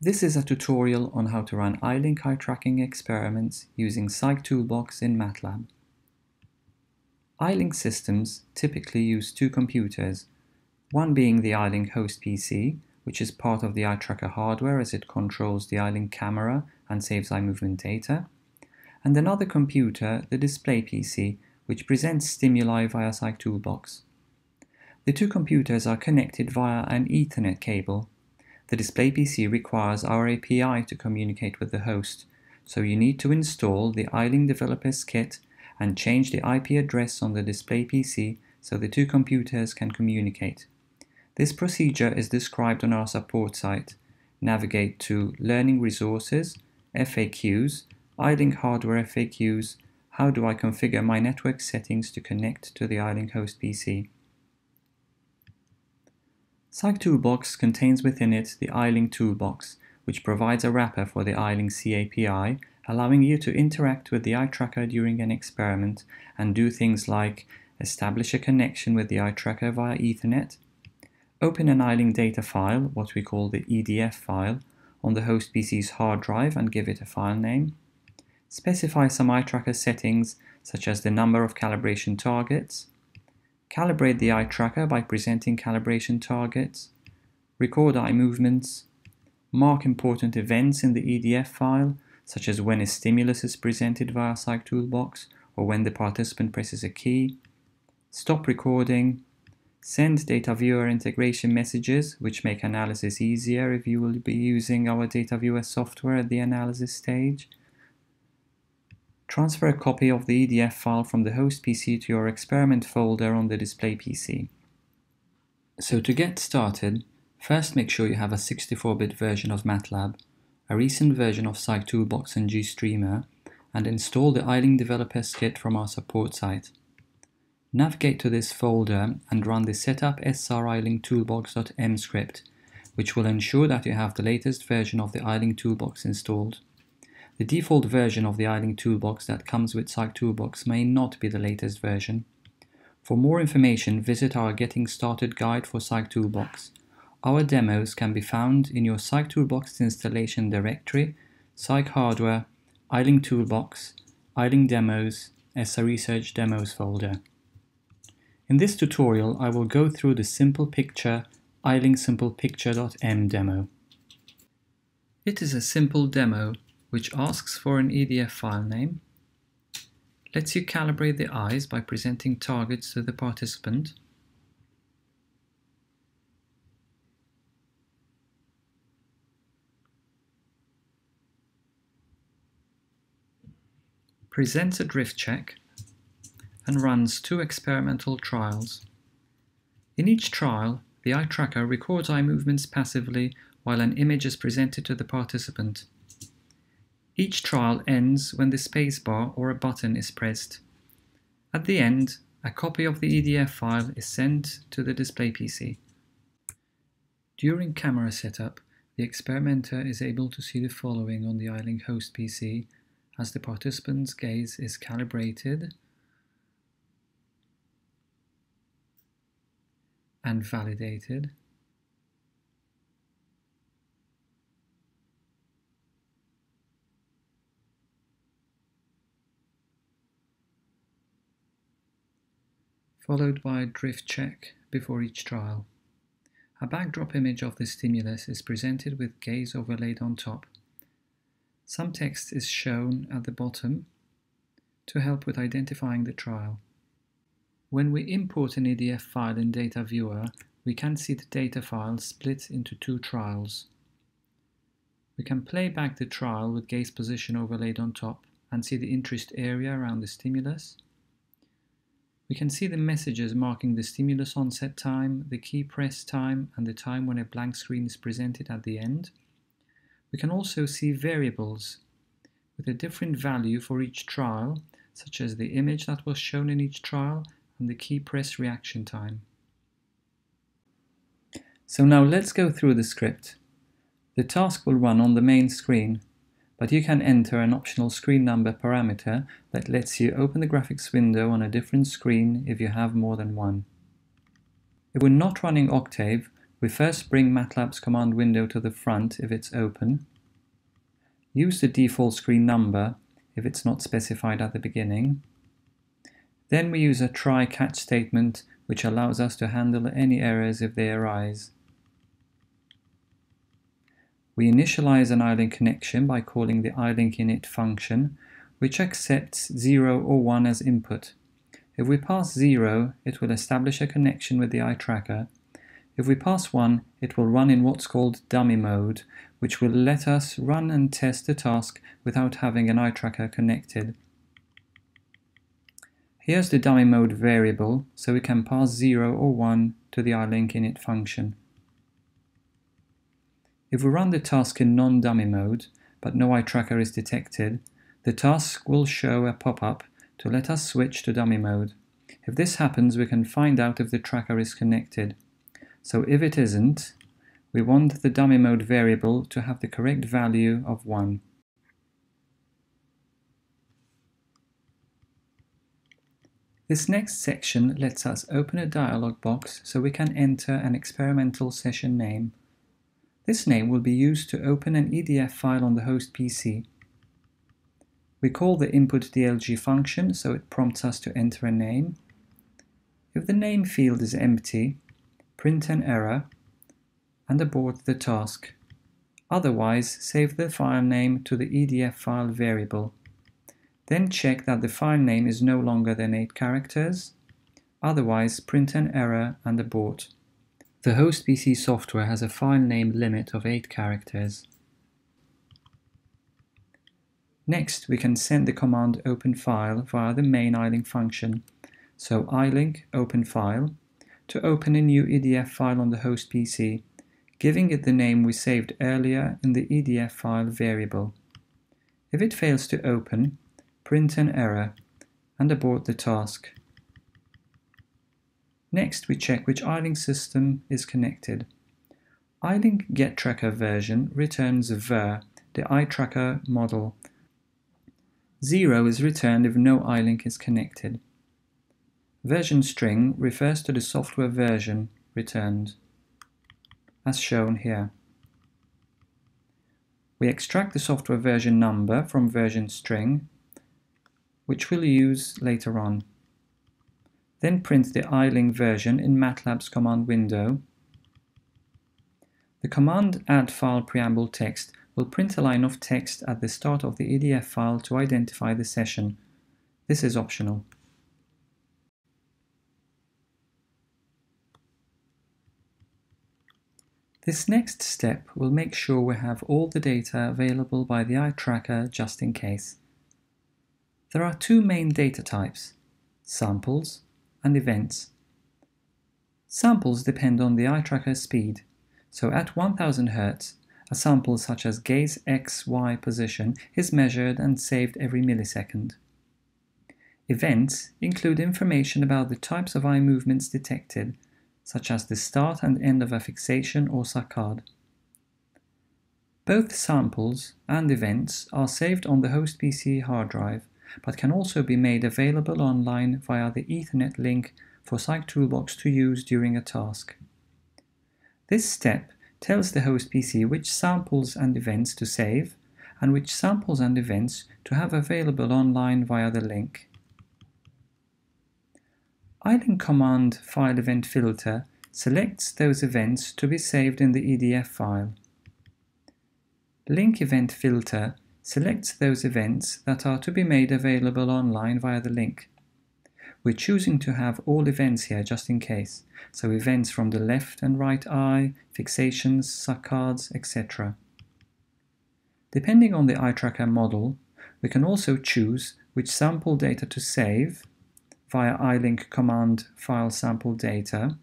This is a tutorial on how to run EyeLink eye tracking experiments using Psychtoolbox in MATLAB. EyeLink systems typically use two computers, one being the EyeLink host PC, which is part of the eye tracker hardware as it controls the EyeLink camera and saves eye movement data, and another computer, the display PC, which presents stimuli via Psychtoolbox. The two computers are connected via an Ethernet cable. The display PC requires our API to communicate with the host, so you need to install the EyeLink Developers Kit and change the IP address on the display PC so the two computers can communicate. This procedure is described on our support site. Navigate to Learning Resources, FAQs, EyeLink Hardware FAQs, How do I configure my network settings to connect to the EyeLink host PC? Psychtoolbox contains within it the EyeLink Toolbox, which provides a wrapper for the EyeLink C API, allowing you to interact with the eye tracker during an experiment and do things like establish a connection with the eye tracker via Ethernet, open an EyeLink data file, what we call the EDF file, on the host PC's hard drive and give it a file name, specify some eye tracker settings such as the number of calibration targets, calibrate the eye tracker by presenting calibration targets, record eye movements, mark important events in the EDF file, such as when a stimulus is presented via Psychtoolbox or when the participant presses a key, stop recording, send data viewer integration messages, which make analysis easier if you will be using our data viewer software at the analysis stage, transfer a copy of the EDF file from the host PC to your experiment folder on the display PC. So to get started, first make sure you have a 64-bit version of MATLAB, a recent version of Psychtoolbox and GStreamer, and install the EyeLink Developers Kit from our support site. Navigate to this folder and run the setup sr-eyelinktoolbox.m script, which will ensure that you have the latest version of the EyeLink Toolbox installed. The default version of the EyeLink Toolbox that comes with Psychtoolbox may not be the latest version. For more information, visit our Getting Started guide for Psychtoolbox. Our demos can be found in your Psychtoolbox installation directory, Psych Hardware, EyeLink Toolbox, EyeLink Demos, SR Research Demos folder. In this tutorial, I will go through the SimplePicture EyeLink SimplePicture.m demo. It is a simple demo which asks for an EDF file name, lets you calibrate the eyes by presenting targets to the participant, presents a drift check, and runs two experimental trials. In each trial, the eye tracker records eye movements passively while an image is presented to the participant. Each trial ends when the spacebar or a button is pressed. At the end, a copy of the EDF file is sent to the display PC. During camera setup, the experimenter is able to see the following on the EyeLink host PC as the participant's gaze is calibrated and validated, followed by a drift check before each trial. A backdrop image of the stimulus is presented with gaze overlaid on top. Some text is shown at the bottom to help with identifying the trial. When we import an EDF file in Data Viewer, we can see the data file split into two trials. We can play back the trial with gaze position overlaid on top and see the interest area around the stimulus. We can see the messages marking the stimulus onset time, the key press time, and the time when a blank screen is presented at the end. We can also see variables with a different value for each trial, such as the image that was shown in each trial and the key press reaction time. So now let's go through the script. The task will run on the main screen, but you can enter an optional screen number parameter that lets you open the graphics window on a different screen if you have more than one. If we're not running Octave, we first bring MATLAB's command window to the front if it's open, use the default screen number if it's not specified at the beginning. Then we use a try-catch statement which allows us to handle any errors if they arise. We initialize an EyeLink connection by calling the EyeLink init function, which accepts 0 or 1 as input. If we pass 0, it will establish a connection with the eye tracker. If we pass 1, it will run in what's called dummy mode, which will let us run and test the task without having an eye tracker connected. Here's the dummy mode variable, so we can pass 0 or 1 to the EyeLink init function. If we run the task in non-dummy mode, but no eye tracker is detected, the task will show a pop-up to let us switch to dummy mode. If this happens, we can find out if the tracker is connected. So if it isn't, we want the dummy mode variable to have the correct value of 1. This next section lets us open a dialog box so we can enter an experimental session name. This name will be used to open an EDF file on the host PC. We call the input_dlg function so it prompts us to enter a name. If the name field is empty, print an error and abort the task. Otherwise, save the file name to the EDF file variable. Then check that the file name is no longer than 8 characters. Otherwise, print an error and abort. The host PC software has a file name limit of 8 characters. Next, we can send the command open file via the main EyeLink function. So EyeLink open file to open a new EDF file on the host PC, giving it the name we saved earlier in the EDF file variable. If it fails to open, print an error and abort the task. Next, we check which EyeLink system is connected. EyeLink getTracker version returns ver, the eye tracker model. 0 is returned if no EyeLink is connected. Version string refers to the software version returned, as shown here. We extract the software version number from version string, which we'll use later on. Then print the EyeLink version in MATLAB's command window. The command add file preamble text will print a line of text at the start of the EDF file to identify the session. This is optional. This next step will make sure we have all the data available by the eye tracker just in case. There are 2 main data types, samples and events. Samples depend on the eye tracker speed, so at 1000 Hz, a sample such as gaze X-Y position is measured and saved every millisecond. Events include information about the types of eye movements detected, such as the start and end of a fixation or saccade. Both samples and events are saved on the host PC hard drive, but can also be made available online via the Ethernet link for Psychtoolbox to use during a task. This step tells the host PC which samples and events to save, and which samples and events to have available online via the link. EyeLink command file event filter selects those events to be saved in the EDF file. Link event filter selects those events that are to be made available online via the link. We're choosing to have all events here just in case, so events from the left and right eye, fixations, saccades, etc. Depending on the eye tracker model, we can also choose which sample data to save via EyeLink command file sample data,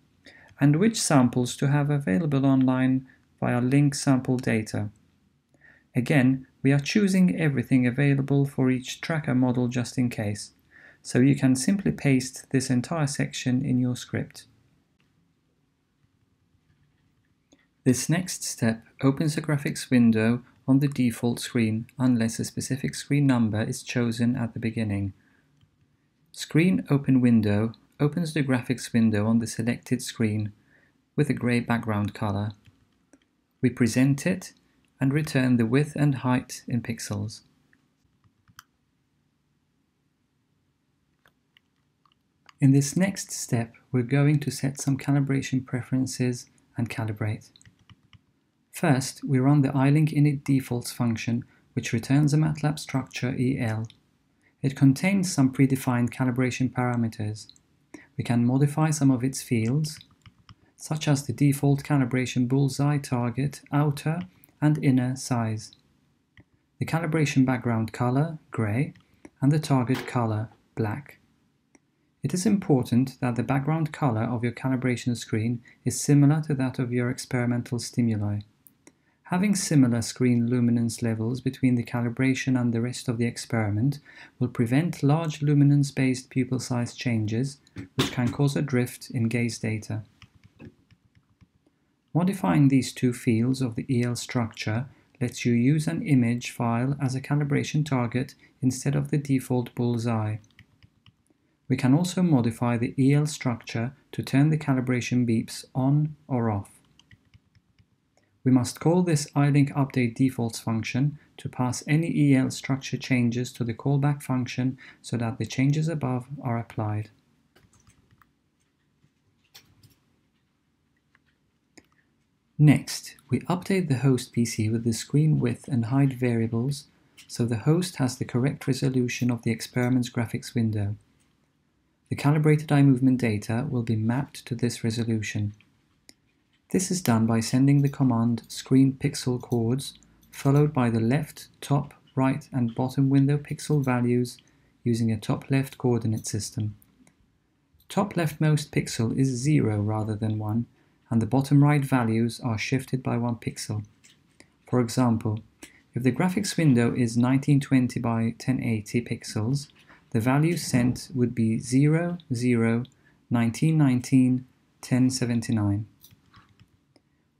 and which samples to have available online via link sample data. Again, we are choosing everything available for each tracker model just in case, so you can simply paste this entire section in your script. This next step opens a graphics window on the default screen unless a specific screen number is chosen at the beginning. Screen Open Window opens the graphics window on the selected screen, with a grey background color. We present it and return the width and height in pixels. In this next step, we're going to set some calibration preferences and calibrate. First, we run the EyeLink init defaults function, which returns a MATLAB structure EL. It contains some predefined calibration parameters. We can modify some of its fields, such as the default calibration bullseye target, outer and inner size, the calibration background color, gray, and the target color, black. It is important that the background color of your calibration screen is similar to that of your experimental stimuli. Having similar screen luminance levels between the calibration and the rest of the experiment will prevent large luminance-based pupil size changes, which can cause a drift in gaze data. Modifying these two fields of the EL structure lets you use an image file as a calibration target instead of the default bullseye. We can also modify the EL structure to turn the calibration beeps on or off. We must call this EyeLink update defaults function to pass any EL structure changes to the callback function so that the changes above are applied. Next, we update the host PC with the screen width and height variables so the host has the correct resolution of the experiment's graphics window. The calibrated eye movement data will be mapped to this resolution. This is done by sending the command screen pixel coords followed by the left, top, right and bottom window pixel values using a top left coordinate system. Top leftmost pixel is 0 rather than 1, and the bottom right values are shifted by 1 pixel. For example, if the graphics window is 1920 by 1080 pixels, the values sent would be 0, 0, 1919, 1079.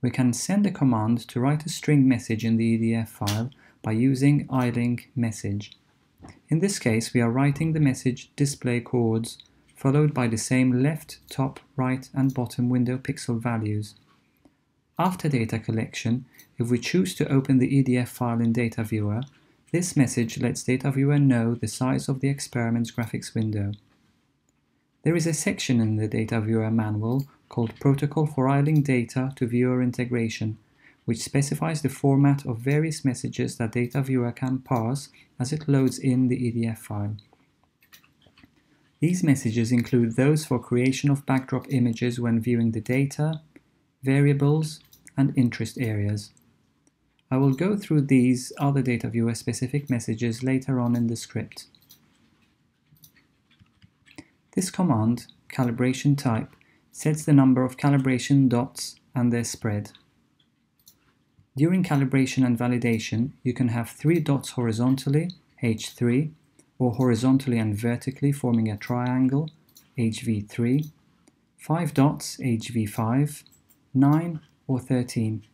We can send a command to write a string message in the EDF file by using EyeLink message. In this case, we are writing the message display coords followed by the same left, top, right and bottom window pixel values. After data collection, if we choose to open the EDF file in Data Viewer, this message lets Data Viewer know the size of the experiment's graphics window. There is a section in the Data Viewer manual called Protocol for EyeLink Data to Viewer Integration, which specifies the format of various messages that Data Viewer can parse as it loads in the EDF file. These messages include those for creation of backdrop images when viewing the data, variables, and interest areas. I will go through these other Data Viewer specific messages later on in the script. This command, calibration type, sets the number of calibration dots and their spread. During calibration and validation, you can have 3 dots horizontally, H3, or horizontally and vertically forming a triangle, HV3, 5 dots, HV5, 9 or 13.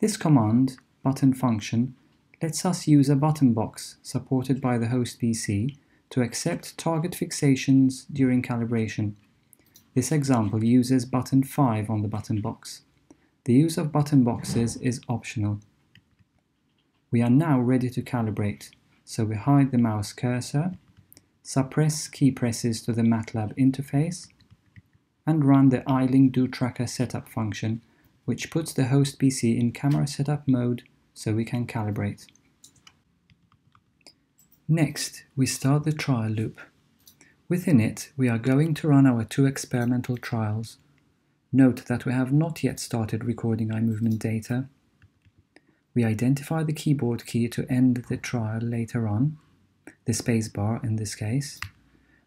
This command, button function, lets us use a button box supported by the host PC to accept target fixations during calibration. This example uses button 5 on the button box. The use of button boxes is optional. We are now ready to calibrate, so we hide the mouse cursor, suppress key presses to the MATLAB interface, and run the EyeLink doTracker setup function, which puts the host PC in camera setup mode so we can calibrate. Next, we start the trial loop. Within it, we are going to run our 2 experimental trials. Note that we have not yet started recording eye movement data. We identify the keyboard key to end the trial later on, the spacebar in this case.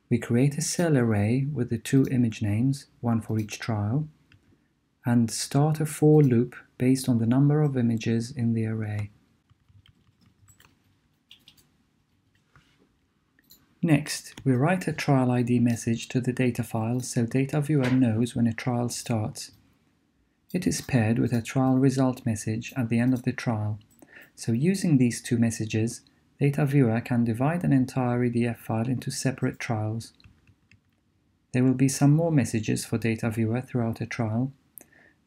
We create a cell array with the 2 image names, one for each trial, and start a for loop based on the number of images in the array. Next, we write a trial ID message to the data file so Data Viewer knows when a trial starts. It is paired with a trial result message at the end of the trial, so using these 2 messages, Data Viewer can divide an entire EDF file into separate trials. there will be some more messages for Data Viewer throughout a trial.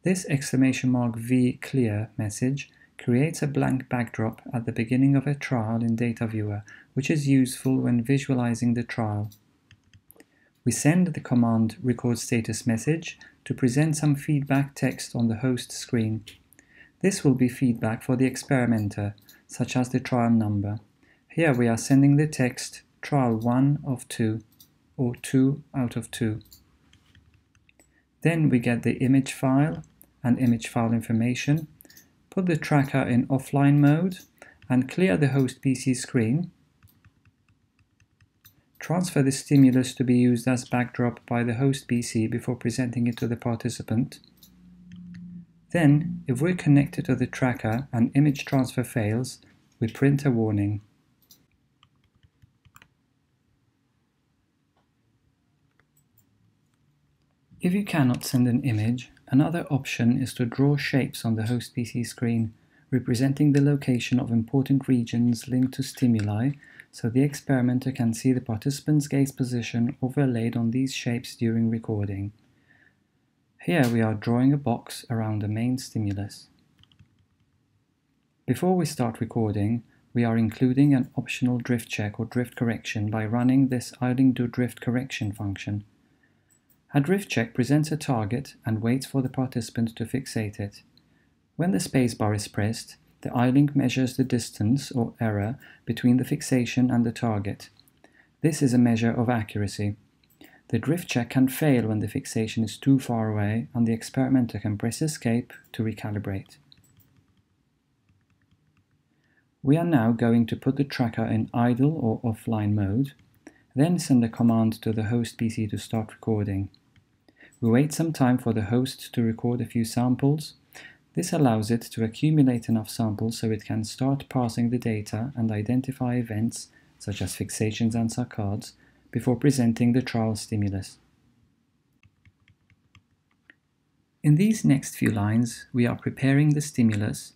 This !V clear message creates a blank backdrop at the beginning of a trial in Data Viewer, which is useful when visualizing the trial. We send the command record status message to present some feedback text on the host screen. This will be feedback for the experimenter, such as the trial number. Here we are sending the text trial 1 of 2, or 2 out of 2. Then we get the image file and image file information, put the tracker in offline mode and clear the host PC screen. Transfer the stimulus to be used as backdrop by the host PC before presenting it to the participant. Then, if we're connected to the tracker and image transfer fails, we print a warning. If you cannot send an image, another option is to draw shapes on the host PC screen, representing the location of important regions linked to stimuli, so the experimenter can see the participant's gaze position overlaid on these shapes during recording. Here we are drawing a box around the main stimulus. Before we start recording, we are including an optional drift check or drift correction by running this EyeLink do drift correction function. A drift check presents a target and waits for the participant to fixate it. When the spacebar is pressed, the EyeLink measures the distance or error between the fixation and the target. This is a measure of accuracy. The drift check can fail when the fixation is too far away and the experimenter can press escape to recalibrate. We are now going to put the tracker in idle or offline mode, then send a command to the host PC to start recording. We wait some time for the host to record a few samples. This allows it to accumulate enough samples so it can start parsing the data and identify events, such as fixations and saccades, before presenting the trial stimulus. In these next few lines, we are preparing the stimulus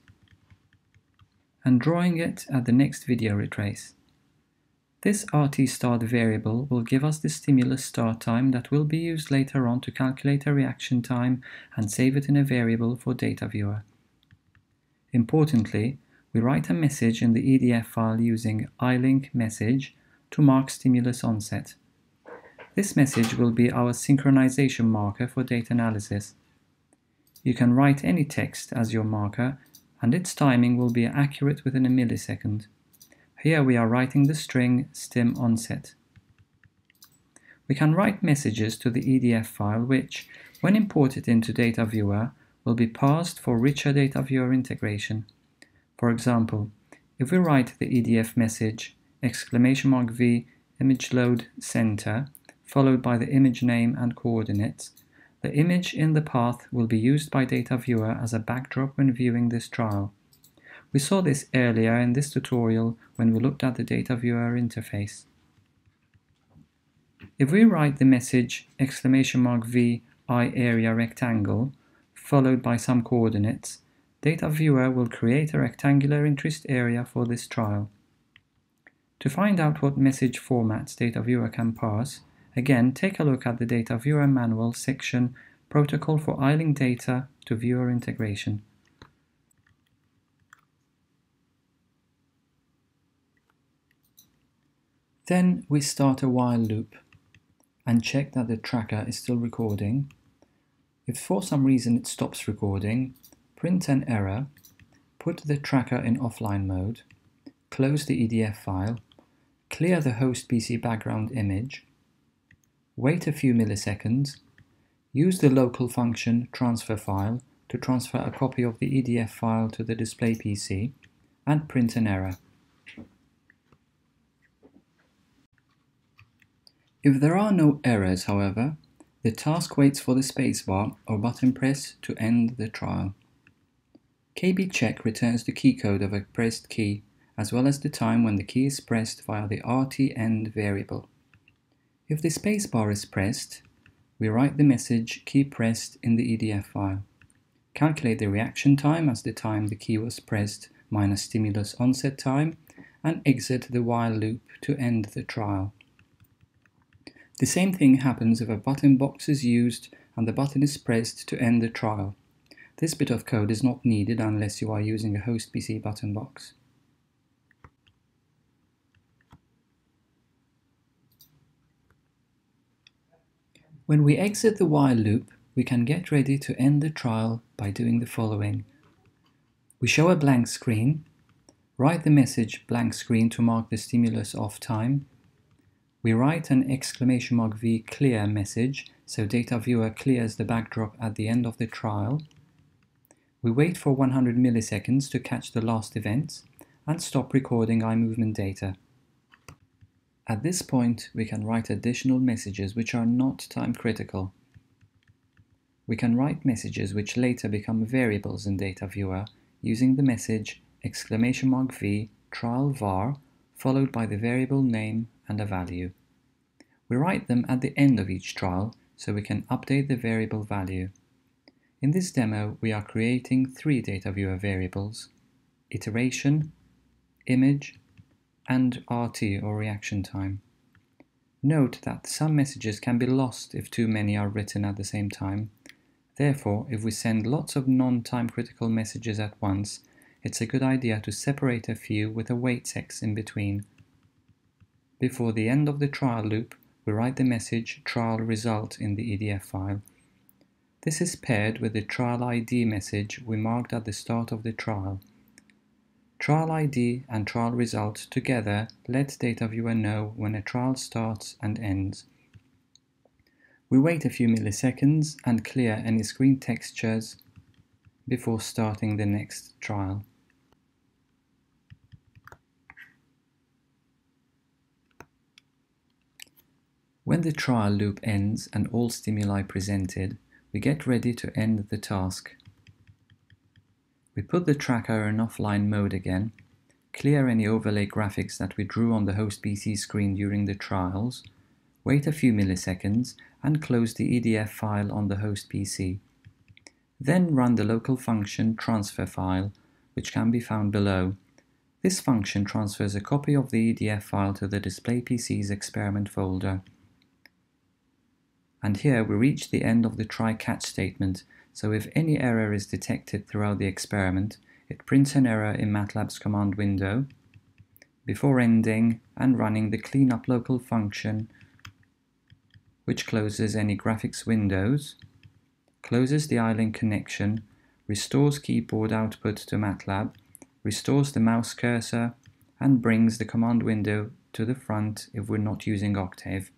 and drawing it at the next video retrace. This RT_start variable will give us the stimulus start time that will be used later on to calculate a reaction time and save it in a variable for Data Viewer. Importantly, we write a message in the EDF file using EyeLink message to mark stimulus onset. This message will be our synchronization marker for data analysis. You can write any text as your marker, and its timing will be accurate within a millisecond. Here we are writing the string stim onset. We can write messages to the EDF file which, when imported into Data Viewer, will be parsed for richer Data Viewer integration. For example, if we write the EDF message !V image load center followed by the image name and coordinates, the image in the path will be used by Data Viewer as a backdrop when viewing this trial. We saw this earlier in this tutorial when we looked at the Data Viewer interface. If we write the message !V eye area rectangle followed by some coordinates, Data Viewer will create a rectangular interest area for this trial. To find out what message formats Data Viewer can parse, again take a look at the Data Viewer manual section Protocol for EyeLink Data to Viewer Integration. Then we start a while loop and check that the tracker is still recording. If for some reason it stops recording, print an error, put the tracker in offline mode, close the EDF file, clear the host PC background image, wait a few milliseconds, use the local function transferFile to transfer a copy of the EDF file to the display PC, and print an error. If there are no errors, however, the task waits for the spacebar or button press to end the trial. KB_check returns the key code of a pressed key, as well as the time when the key is pressed via the RT_end variable. If the spacebar is pressed, we write the message key pressed in the EDF file. Calculate the reaction time as the time the key was pressed minus stimulus onset time, and exit the while loop to end the trial. The same thing happens if a button box is used and the button is pressed to end the trial. This bit of code is not needed unless you are using a host PC button box. When we exit the while loop, we can get ready to end the trial by doing the following. We show a blank screen, write the message blank screen to mark the stimulus off time. We write an !V clear message so data viewer clears the backdrop at the end of the trial. We wait for 100 milliseconds to catch the last events and stop recording eye movement data. At this point, we can write additional messages which are not time critical. We can write messages which later become variables in data viewer using the message !V trial var followed by the variable name and a value. We write them at the end of each trial so we can update the variable value. In this demo, we are creating 3 data viewer variables: iteration, image, and RT or reaction time. Note that some messages can be lost if too many are written at the same time. Therefore, if we send lots of non-time critical messages at once, it's a good idea to separate a few with a wait text in between. Before the end of the trial loop, we write the message trial result in the EDF file. This is paired with the trial ID message we marked at the start of the trial. Trial ID and trial result together let data viewer know when a trial starts and ends. We wait a few milliseconds and clear any screen textures before starting the next trial. When the trial loop ends and all stimuli presented, we get ready to end the task. We put the tracker in offline mode again, clear any overlay graphics that we drew on the host PC screen during the trials, wait a few milliseconds and close the EDF file on the host PC. Then run the local function transferFile, which can be found below. This function transfers a copy of the EDF file to the display PC's experiment folder. And here we reach the end of the try-catch statement, so if any error is detected throughout the experiment, it prints an error in MATLAB's command window, before ending and running the cleanup local function, which closes any graphics windows, closes the EyeLink connection, restores keyboard output to MATLAB, restores the mouse cursor, and brings the command window to the front if we're not using Octave.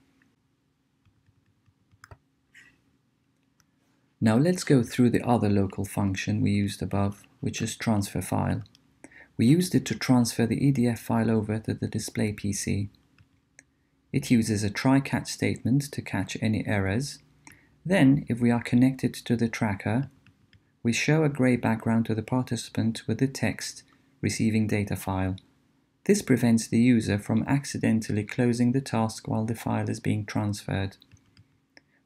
Now let's go through the other local function we used above, which is transferFile. We used it to transfer the EDF file over to the display PC. It uses a try-catch statement to catch any errors. Then, if we are connected to the tracker, we show a grey background to the participant with the text receiving data file. This prevents the user from accidentally closing the task while the file is being transferred.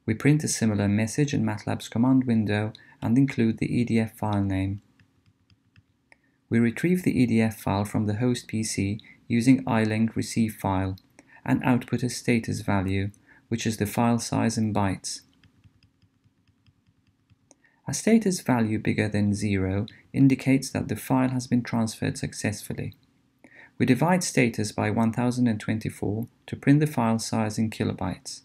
We print a similar message in MATLAB's command window and include the EDF file name. We retrieve the EDF file from the host PC using EyeLink receive file and output a status value, which is the file size in bytes. A status value bigger than 0 indicates that the file has been transferred successfully. We divide status by 1024 to print the file size in kilobytes.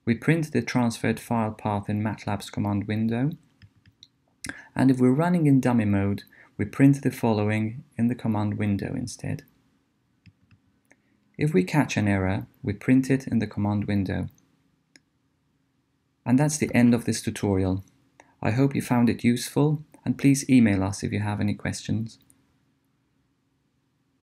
We print the transferred file path in MATLAB's command window, and if we're running in dummy mode, we print the following in the command window instead. If we catch an error, we print it in the command window. And that's the end of this tutorial. I hope you found it useful, and please email us if you have any questions.